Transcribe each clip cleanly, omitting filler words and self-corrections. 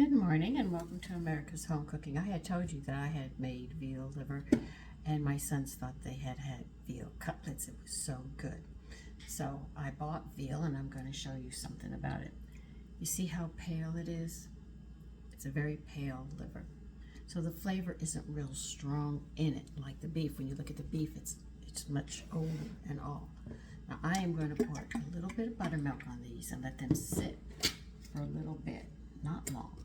Good morning and welcome to America's Home Cooking. I had told you that I had made veal liver and my sons thought they had veal cutlets. It was so good. So I bought veal and I'm going to show you something about it. You see how pale it is? It's a very pale liver. So the flavor isn't real strong in it like the beef. When you look at the beef, it's much older and all. Now I am going to pour a little bit of buttermilk on these and let them sit for a little bit, not long.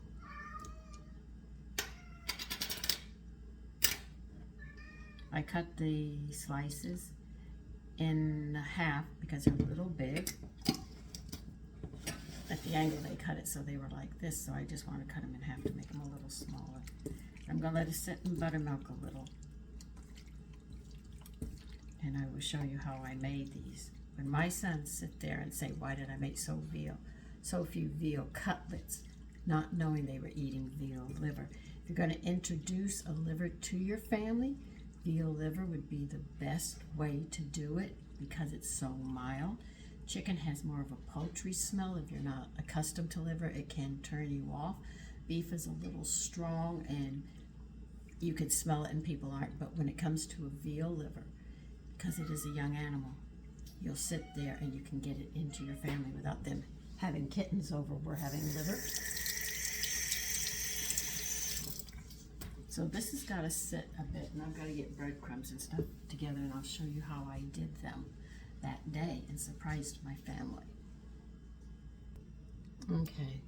I cut the slices in half because they're a little big. At the angle they cut it, so they were like this, so I just want to cut them in half to make them a little smaller. I'm going to let it sit in buttermilk a little. And I will show you how I made these. When my sons sit there and say, why did I make so few veal cutlets, not knowing they were eating veal liver. If you're going to introduce a liver to your family, veal liver would be the best way to do it because it's so mild. Chicken has more of a poultry smell. If you're not accustomed to liver, it can turn you off. Beef is a little strong and you can smell it and people aren't. But when it comes to a veal liver, because it is a young animal, you'll sit there and you can get it into your family without them having kittens over we're having liver. So this has got to sit a bit, and I've got to get breadcrumbs and stuff together, and I'll show you how I did them that day and surprised my family. Okay.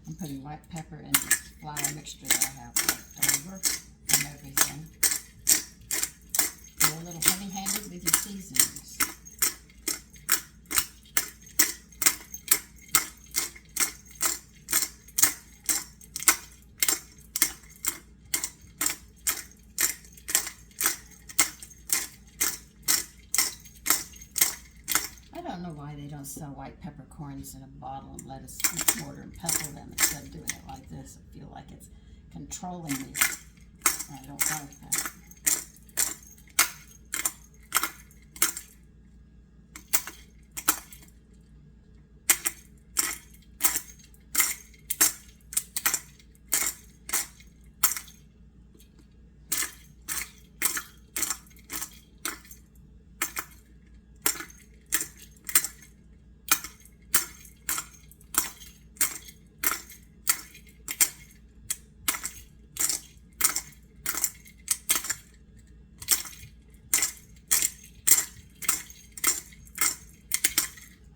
I'm putting white pepper in this flour mixture that I have left over from everything. Go a little heavy-handed with your seasonings. I don't know why they don't sell white peppercorns in a bottle and let us eat water and pepper them instead of doing it like this. I feel like it's controlling me. I don't like that.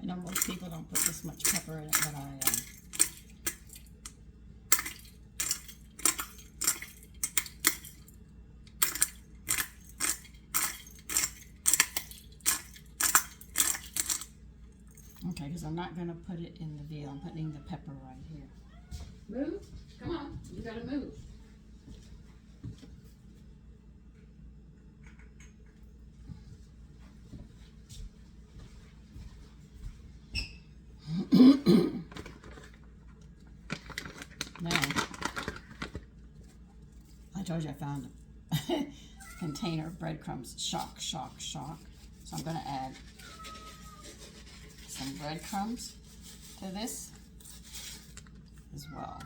I know most people don't put this much pepper in it, but I am. Okay, because I'm not going to put it in the veal. I'm putting the pepper right here. Move. Come on. You got to move. Now, I told you I found a container of breadcrumbs. Shock, shock, shock. So I'm going to add some breadcrumbs to this as well.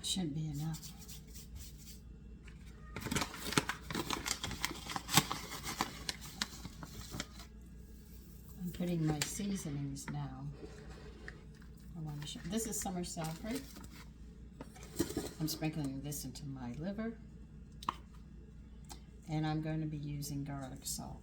Should be enough. I'm putting my seasonings now. I want to show. This is summer celery. I'm sprinkling this into my liver, and I'm going to be using garlic salt.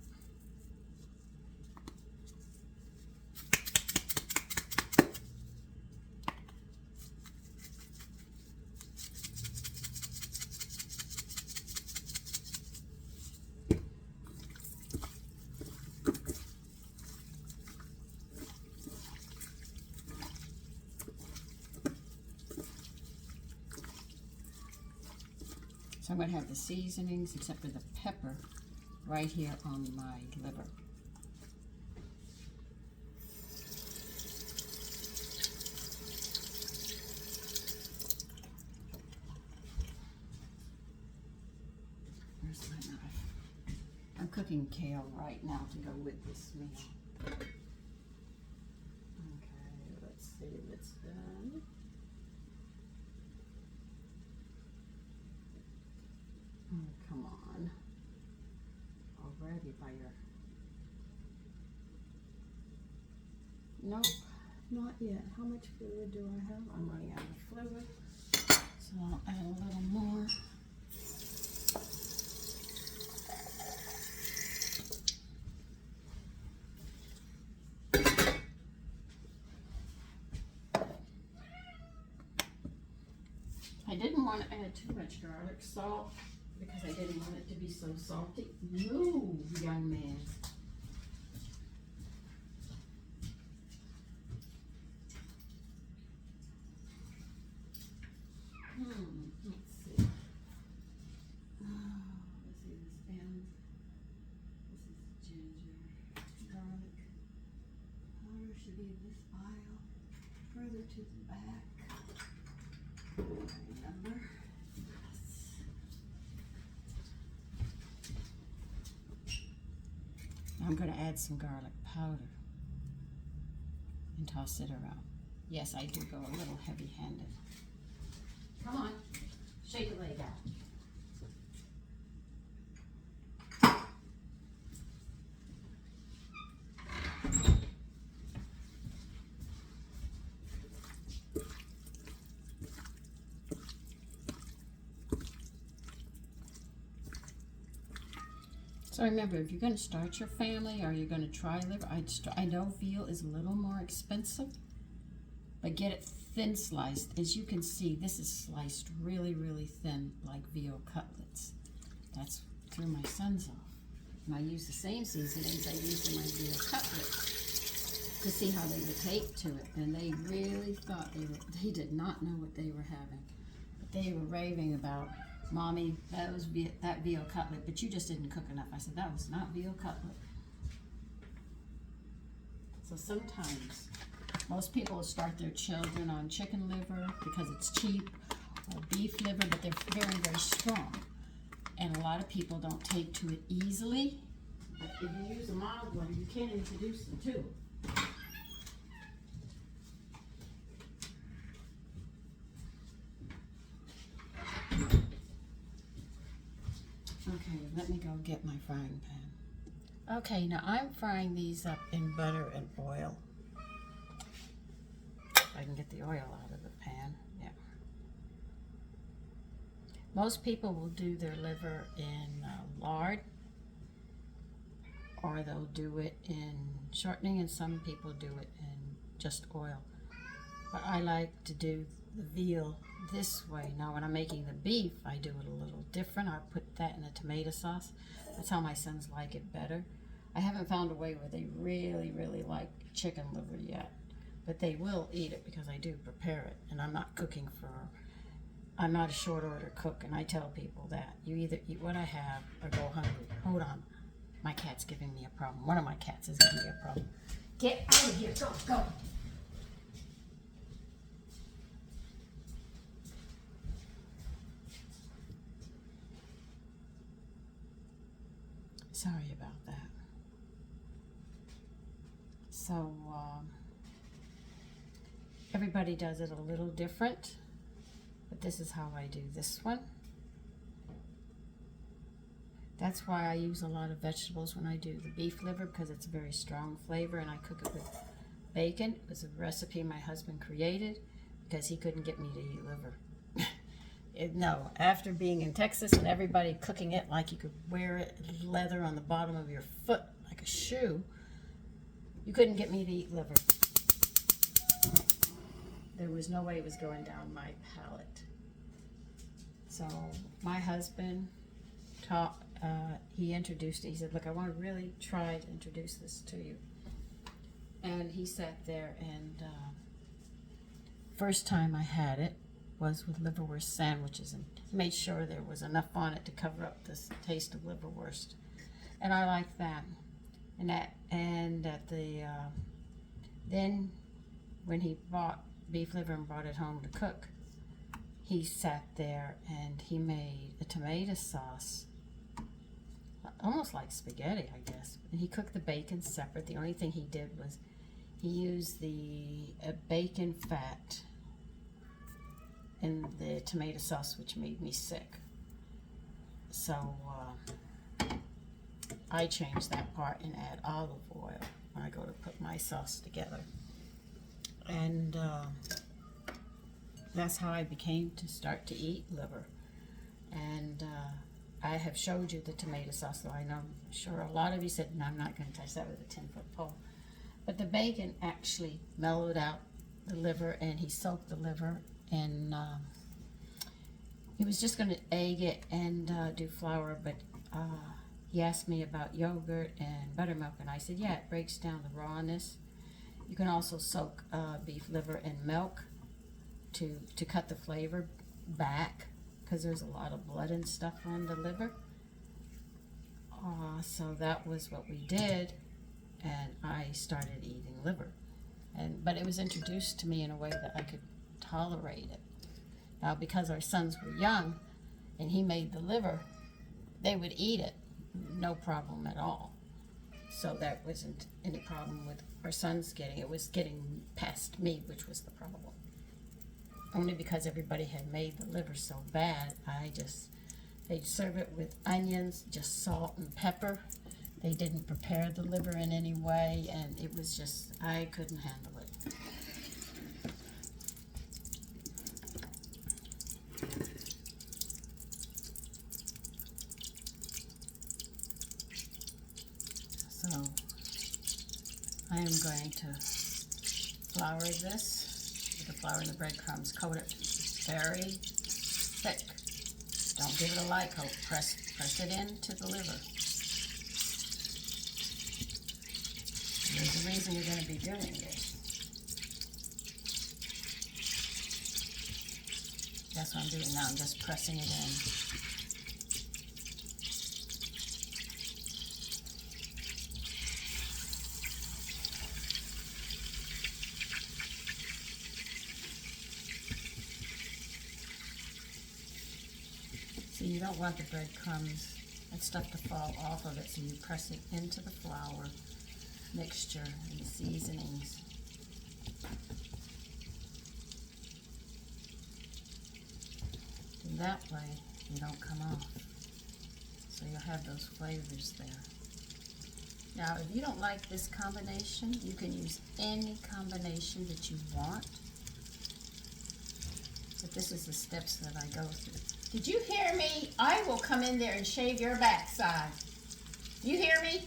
So I'm going to have the seasonings, except for the pepper, right here on my liver. Where's my knife? I'm cooking kale right now to go with this meal. Okay, let's see if it's done. Oh, come on. Already by your... Nope, not yet. How much fluid do I have? I'm running out of fluid, so I'll add a little more. I didn't want to add too much garlic salt because I didn't want it to be so salty. No, young man. Let's see. Oh, let's see this end. This is ginger, garlic powder should be in this aisle, further to the back. Remember? Yes. I'm going to add some garlic powder and toss it around. Yes, I do go a little heavy-handed. Come on, shake a leg out. So remember, if you're going to start your family or you're going to try liver, I know veal is a little more expensive, but get it thin sliced. As you can see, this is sliced really, really thin, like veal cutlets. That's threw my sons off. And I use the same seasonings I used in my veal cutlets to see how they would take to it. And they really thought they did not know what they were having. But they were raving about, Mommy, that was that veal cutlet, but you just didn't cook enough. I said, that was not veal cutlet. So sometimes, most people will start their children on chicken liver because it's cheap, or beef liver, but they're very, very strong. And a lot of people don't take to it easily. But if you use a mild one, you can introduce them to it. Okay, let me go get my frying pan. Okay, now I'm frying these up in butter and oil. If I can get the oil out of the pan, yeah. Most people will do their liver in lard, or they'll do it in shortening, and some people do it in just oil. But I like to do the veal this way. Now when I'm making the beef, I do it a little different. I put that in a tomato sauce. That's how my sons like it better. I haven't found a way where they really, really like chicken liver yet. But they will eat it because I do prepare it. And I'm not cooking I'm not a short order cook, and I tell people that. You either eat what I have or go hungry. Hold on. My cat's giving me a problem. One of my cats is giving me a problem. Get out of here. Go, go. Sorry about that. So, everybody does it a little different, but this is how I do this one. That's why I use a lot of vegetables when I do the beef liver, because it's a very strong flavor, and I cook it with bacon. It was a recipe my husband created because he couldn't get me to eat liver. No, after being in Texas and everybody cooking it like you could wear it leather on the bottom of your foot like a shoe, you couldn't get me to eat liver. There was no way it was going down my palate. So my husband taught, he introduced it. He said, look, I want to really try to introduce this to you. And he sat there, and first time I had it, was with liverwurst sandwiches, and made sure there was enough on it to cover up the taste of liverwurst. And I like that. And at the then when he bought beef liver and brought it home to cook, he sat there and he made a tomato sauce, almost like spaghetti, I guess. And he cooked the bacon separate. The only thing he did was he used the bacon fat in the tomato sauce, which made me sick. So I changed that part and add olive oil when I go to put my sauce together. And that's how I became to start to eat liver. And I have showed you the tomato sauce, so I know, I'm sure a lot of you said, no, I'm not going to touch that with a 10-foot pole. But the bacon actually mellowed out the liver, and he soaked the liver, and he was just going to egg it and do flour, but he asked me about yogurt and buttermilk, and I said, yeah, it breaks down the rawness. You can also soak beef liver in milk to cut the flavor back, because there's a lot of blood and stuff on the liver. So that was what we did, and I started eating liver. But it was introduced to me in a way that I could tolerate it. Now, because our sons were young and he made the liver, they would eat it, no problem at all. So that wasn't any problem with our sons getting it. It was getting past me, which was the problem. Only because everybody had made the liver so bad, they'd serve it with onions, just salt and pepper. They didn't prepare the liver in any way, and it was just, I couldn't handle it. So I am going to flour this with the flour and the breadcrumbs. Coat it very thick. Don't give it a light coat. Press it into the liver. And there's a reason you're going to be doing this. That's what I'm doing now. I'm just pressing it in. So you don't want the breadcrumbs and stuff to fall off of it, so you press it into the flour mixture and seasonings. And that way they don't come off. So you'll have those flavors there. Now, if you don't like this combination, you can use any combination that you want. But this is the steps that I go through. Did you hear me? I will come in there and shave your backside. You hear me?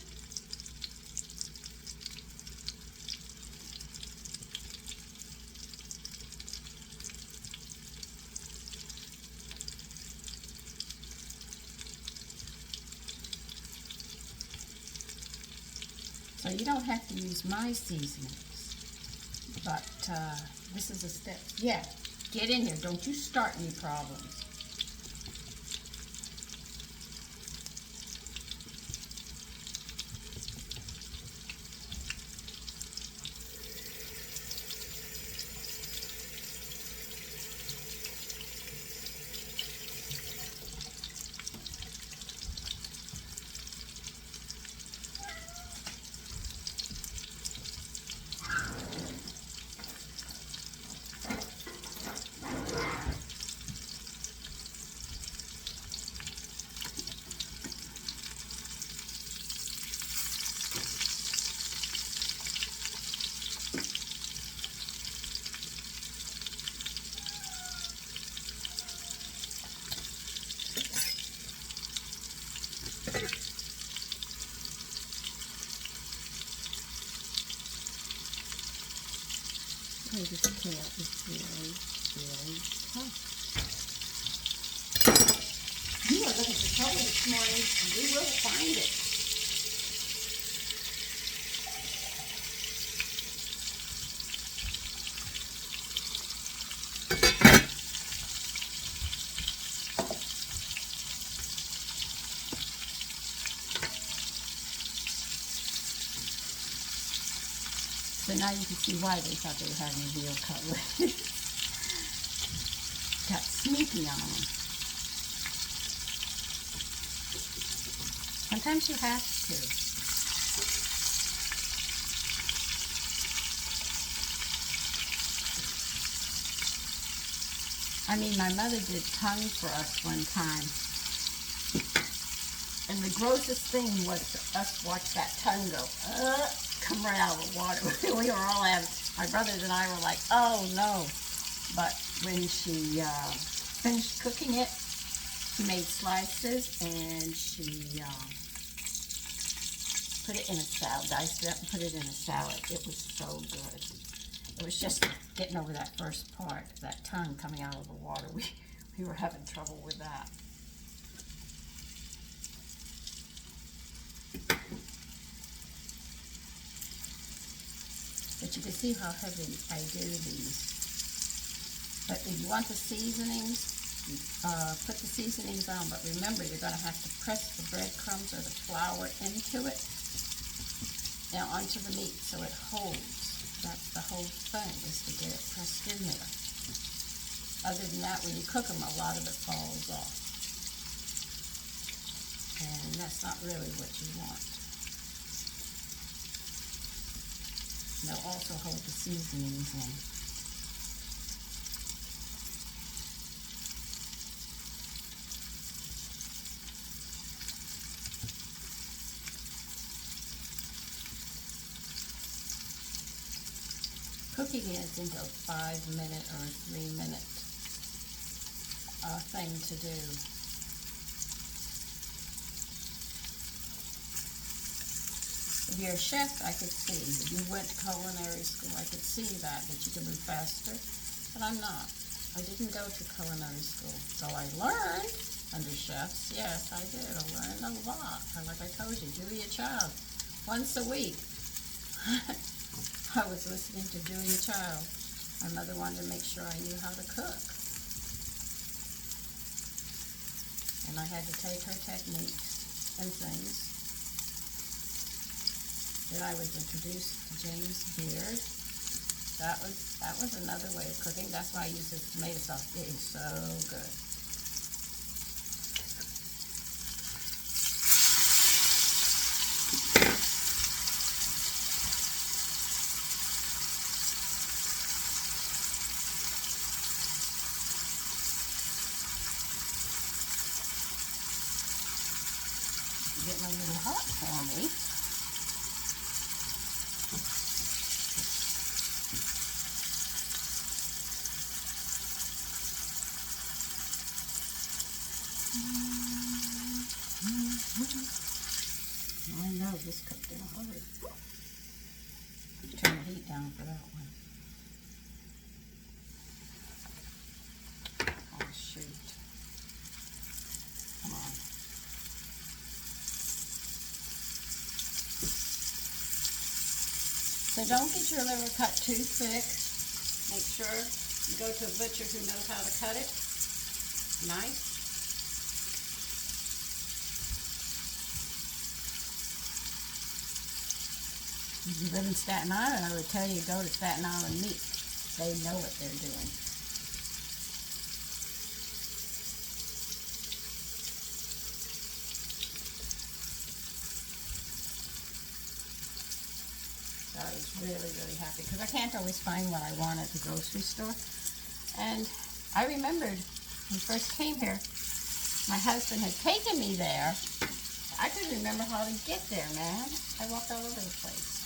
So you don't have to use my seasonings, but this is a step. Yeah, get in here. Don't you start any problems. This kale is really, really tough. You are looking for trouble this morning, and we will find it. So now you can see why they thought they were having a veal cutlet. Got sneaky on them. Sometimes you have to. I mean, my mother did tongue for us one time. And the grossest thing was to us watch that tongue go, come right out of the water. We were all my brothers and I were like, oh no. But when she finished cooking it, she made slices and she put it in a salad, diced it up and put it in a salad. It was so good. It was just getting over that first part, that tongue coming out of the water. We were having trouble with that. But you can see how heavy I do these. But if you want the seasonings, put the seasonings on. But remember, you're going to have to press the breadcrumbs or the flour into it, now onto the meat so it holds. That's the whole thing, is to get it pressed in there. Other than that, when you cook them, a lot of it falls off. And that's not really what you want. They'll also hold the seasonings in. Cooking isn't a 5-minute or a 3-minute thing to do. If you're a chef, I could see. If you went to culinary school, I could see that you can move faster. But I'm not. I didn't go to culinary school. So I learned under chefs. Yes, I did. I learned a lot. Like I told you, Julia Child. Once a week. I was listening to Julia Child. My mother wanted to make sure I knew how to cook. And I had to take her techniques and things. Then I was introduced to James Beard. That was another way of cooking. That's why I use this tomato sauce. It is so good. Getting a little hot for me. I know this cooked in a hurry. Turn the heat down for that one. Oh shoot. Come on. So don't get your liver cut too thick. Make sure you go to a butcher who knows how to cut it. Nice. If you live in Staten Island, I would tell you go to Staten Island Meat. They know what they're doing. So I was really, really happy because I can't always find what I want at the grocery store. And I remembered when I first came here, my husband had taken me there. I couldn't remember how to get there, man. I walked all over the place.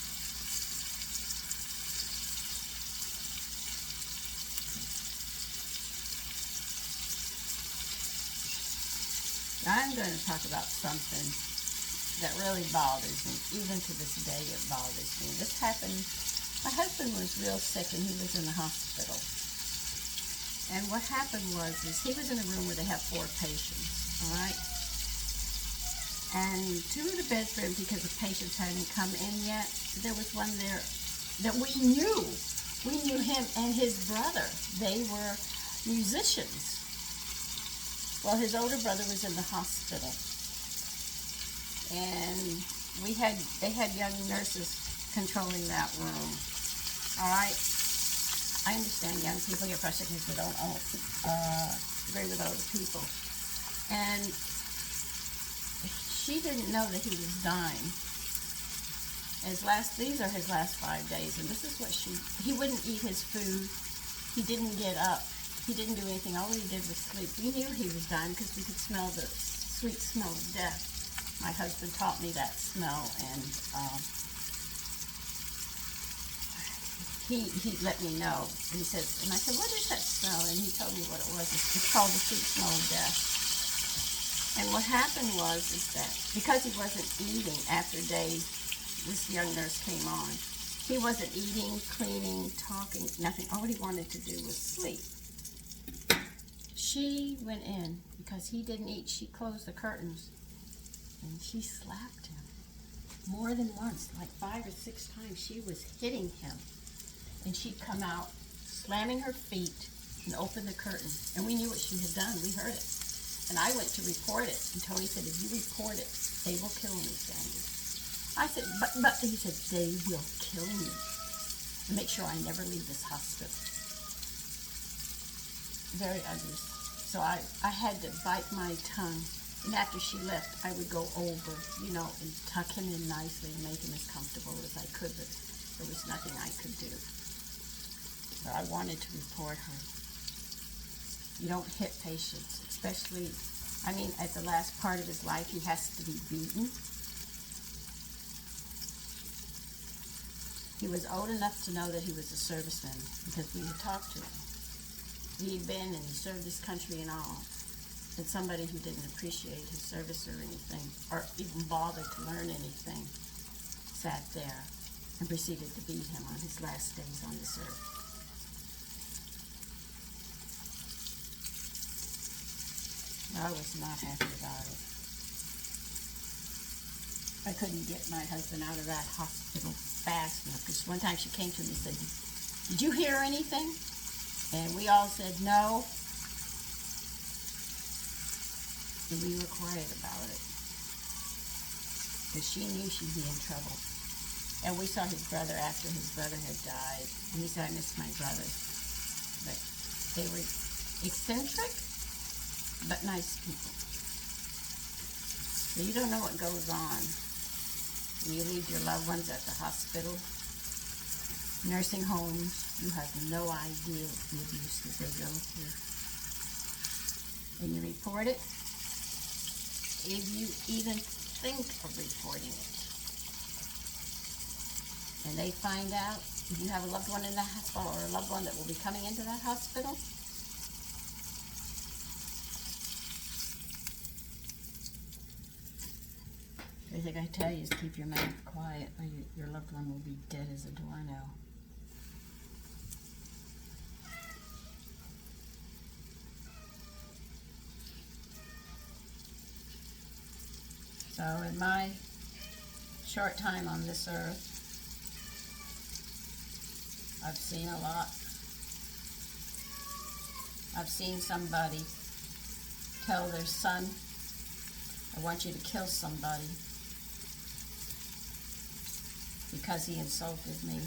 I'm going to talk about something that really bothers me. Even to this day, it bothers me. This happened, my husband was real sick and he was in the hospital. And what happened was he was in a room where they have 4 patients, all right? And 2 of the bedrooms, because the patients hadn't come in yet, there was one there that we knew. We knew him and his brother. They were musicians. Well, his older brother was in the hospital, and they had young nurses controlling that room. All right. I understand young people get frustrated because they don't agree with older people. And she didn't know that he was dying. These are his last 5 days, and this is what he wouldn't eat his food. He didn't get up. He didn't do anything. All he did was sleep. We knew he was dying because we could smell the sweet smell of death. My husband taught me that smell, and he let me know. And I said, what is that smell? And he told me what it was. It's called the sweet smell of death. And what happened was that because he wasn't eating after this young nurse came on, he wasn't eating, cleaning, talking, nothing. All he wanted to do was sleep. She went in because he didn't eat. She closed the curtains and she slapped him more than once, like 5 or 6 times. She was hitting him, and she'd come out slamming her feet and open the curtain, and we knew what she had done. We heard it. And I went to report it, and Tony said, if you report it, they will kill me, Sandy. I said, but he said, they will kill me. And make sure I never leave this hospital. Very ugly. So I had to bite my tongue. And after she left, I would go over, and tuck him in nicely and make him as comfortable as I could, but there was nothing I could do. So I wanted to report her. You don't hit patients, especially, at the last part of his life, he has to be beaten. He was old enough to know that he was a serviceman because we had talked to him. He had been and he served this country and all. And somebody who didn't appreciate his service or anything, or even bother to learn anything, sat there and proceeded to beat him on his last days on this earth. I was not happy about it. I couldn't get my husband out of that hospital fast enough, because one time she came to me and said, did you hear anything? And we all said no. And we were quiet about it, because she knew she'd be in trouble. And we saw his brother after his brother had died, and he said, I miss my brother. But they were eccentric, but nice people. So you don't know what goes on when you leave your loved ones at the hospital, nursing homes. You have no idea the abuse that they go through. And you report it, if you even think of reporting it. And they find out, if you have a loved one in the hospital or a loved one that will be coming into that hospital, everything I tell you is keep your mouth quiet, or your loved one will be dead as a doornail. So in my short time on this earth, I've seen a lot. I've seen somebody tell their son, I want you to kill somebody because he insulted me.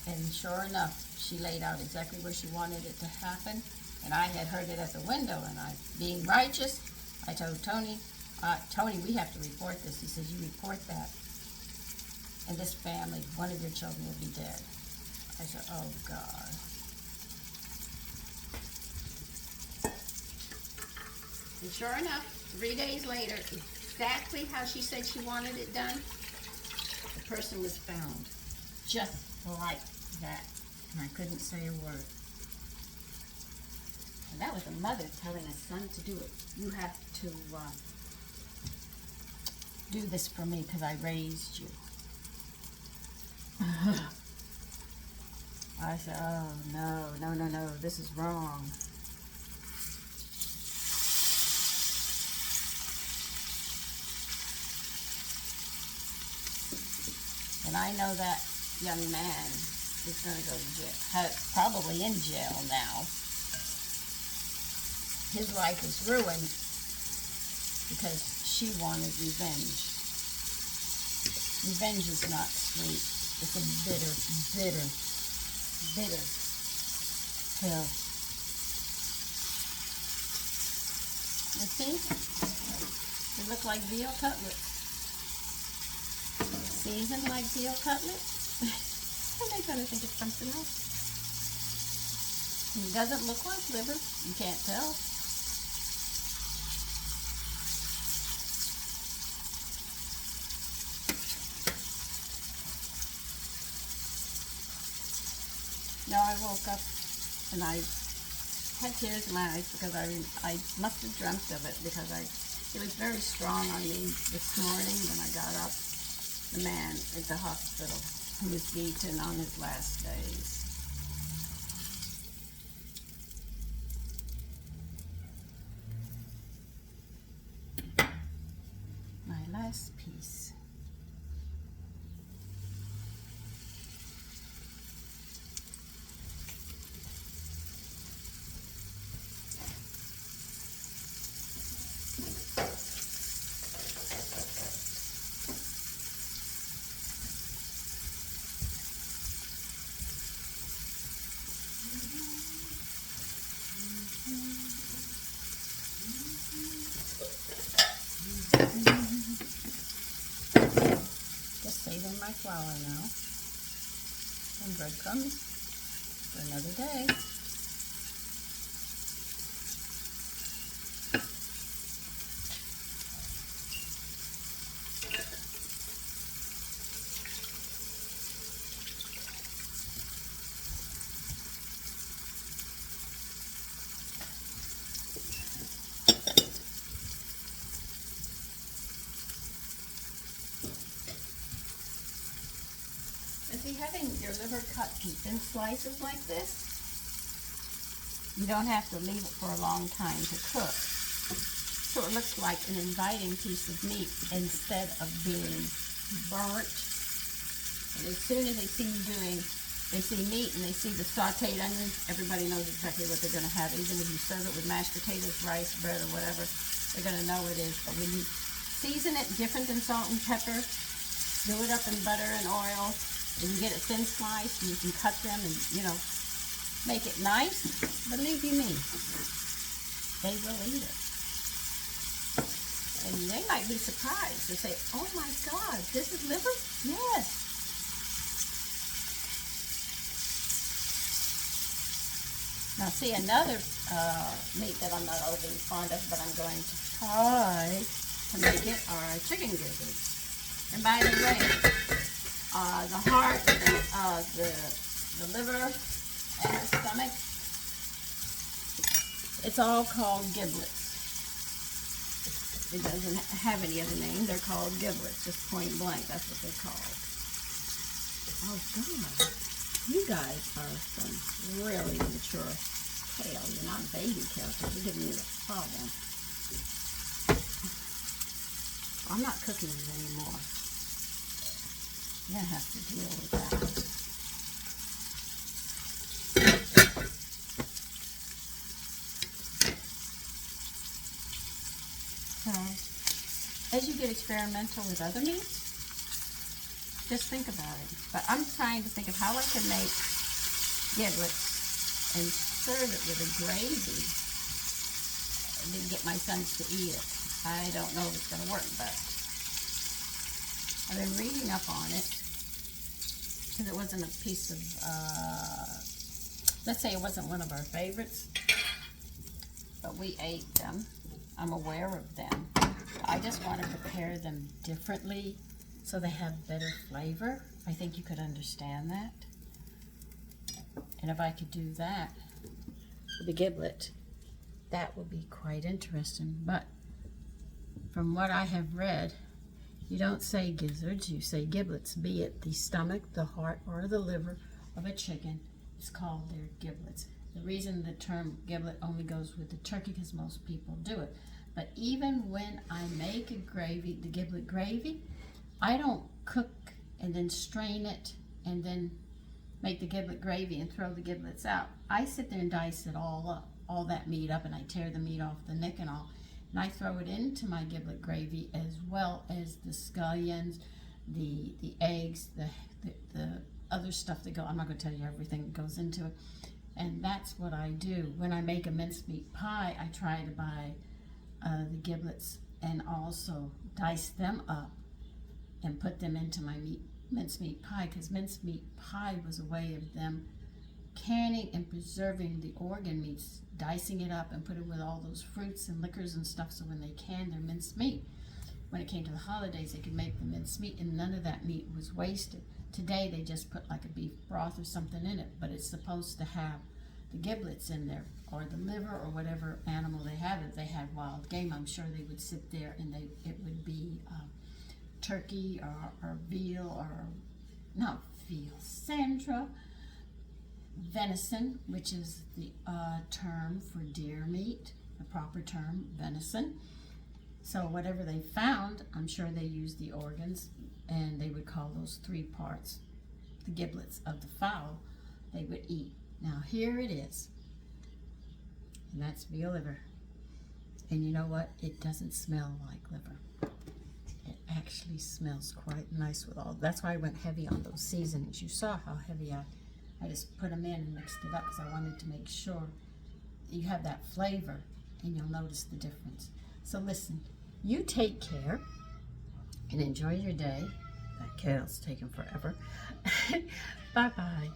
And sure enough, she laid out exactly where she wanted it to happen, and I had heard it at the window, and being righteous, I told Tony, Tony, we have to report this. He says, you report that, and this family, one of your children will be dead. I said, oh God. And sure enough, 3 days later, exactly how she said she wanted it done, the person was found. Just like that. And I couldn't say a word. And that was a mother telling a son to do it. You have to do this for me because I raised you. I said, oh no, no, no, no, this is wrong. And I know that young man is going to go to jail, probably in jail now. His life is ruined because she wanted revenge. Revenge is not sweet. It's a bitter, bitter, bitter pill. You see? They look like veal cutlets. Seasoned like veal cutlets. And they're going to think it's something else. It doesn't look like liver. You can't tell. No, I woke up and I had tears in my eyes because I must have dreamt of it because it was very strong on me this morning when I got up. The man at the hospital who was beaten on his last days. My last piece. Just saving my flour now. And breadcrumbs for another day. See, having your liver cut in thin slices like this, you don't have to leave it for a long time to cook. So it looks like an inviting piece of meat instead of being burnt. And as soon as they see meat and they see the sauteed onions, everybody knows exactly what they're going to have. Even if you serve it with mashed potatoes, rice, bread, or whatever, they're going to know it is. But when you season it different than salt and pepper, do it up in butter and oil, and you get it thin sliced, and you can cut them and, make it nice. Believe you me, they will eat it. And they might be surprised to say, oh my God, this is liver? Yes. Now see, another meat that I'm not overly fond of, but I'm going to try to make it, are chicken gizzards. And by the way, the heart, the liver, and the stomach, it's all called giblets. It doesn't have any other name. They're called giblets, just point blank. That's what they're called. Oh, God. You guys are some really mature kale. You're not baby kale, so you're giving me a problem. I'm not cooking these anymore. You're going to have to deal with that. So, as you get experimental with other meats, just think about it. But I'm trying to think of how I can make giblets and serve it with a gravy and then get my sons to eat it. I don't know if it's going to work, but I've been reading up on it because it wasn't a piece of, let's say it wasn't one of our favorites, but we ate them. I'm aware of them. I just want to prepare them differently so they have better flavor. I think you could understand that. And if I could do that with a giblet, that would be quite interesting. But from what I have read, you don't say gizzards, you say giblets, be it the stomach, the heart, or the liver of a chicken. It's called their giblets. The reason the term giblet only goes with the turkey because most people do it. But even when I make a gravy, the giblet gravy, I don't cook and then strain it and then make the giblet gravy and throw the giblets out. I sit there and dice it all up, all that meat up, and I tear the meat off the neck and all. And I throw it into my giblet gravy as well as the scallions, the eggs, the other stuff that go. I'm not going to tell you everything that goes into it. And that's what I do. When I make a mincemeat pie, I try to buy the giblets and also dice them up and put them into my mincemeat pie, because mincemeat pie was a way of them canning and preserving the organ meats, dicing it up and put it with all those fruits and liquors and stuff, so when they canned their minced meat, when it came to the holidays, they could make the minced meat and none of that meat was wasted. Today they just put like a beef broth or something in it, but it's supposed to have the giblets in there, or the liver, or whatever animal they have. If they had wild game, I'm sure they would sit there and it would be turkey or veal, or not veal, Sandra, venison, which is the term for deer meat, the proper term, venison. So whatever they found, I'm sure they used the organs, and they would call those three parts, the giblets of the fowl, they would eat. Now here it is, and that's veal liver. And you know what? It doesn't smell like liver. It actually smells quite nice with all. That's why I went heavy on those seasonings. You saw how heavy I just put them in and mixed it up, because I wanted to make sure you have that flavor, and you'll notice the difference. So listen, you take care and enjoy your day. That kale's taking forever. Bye-bye.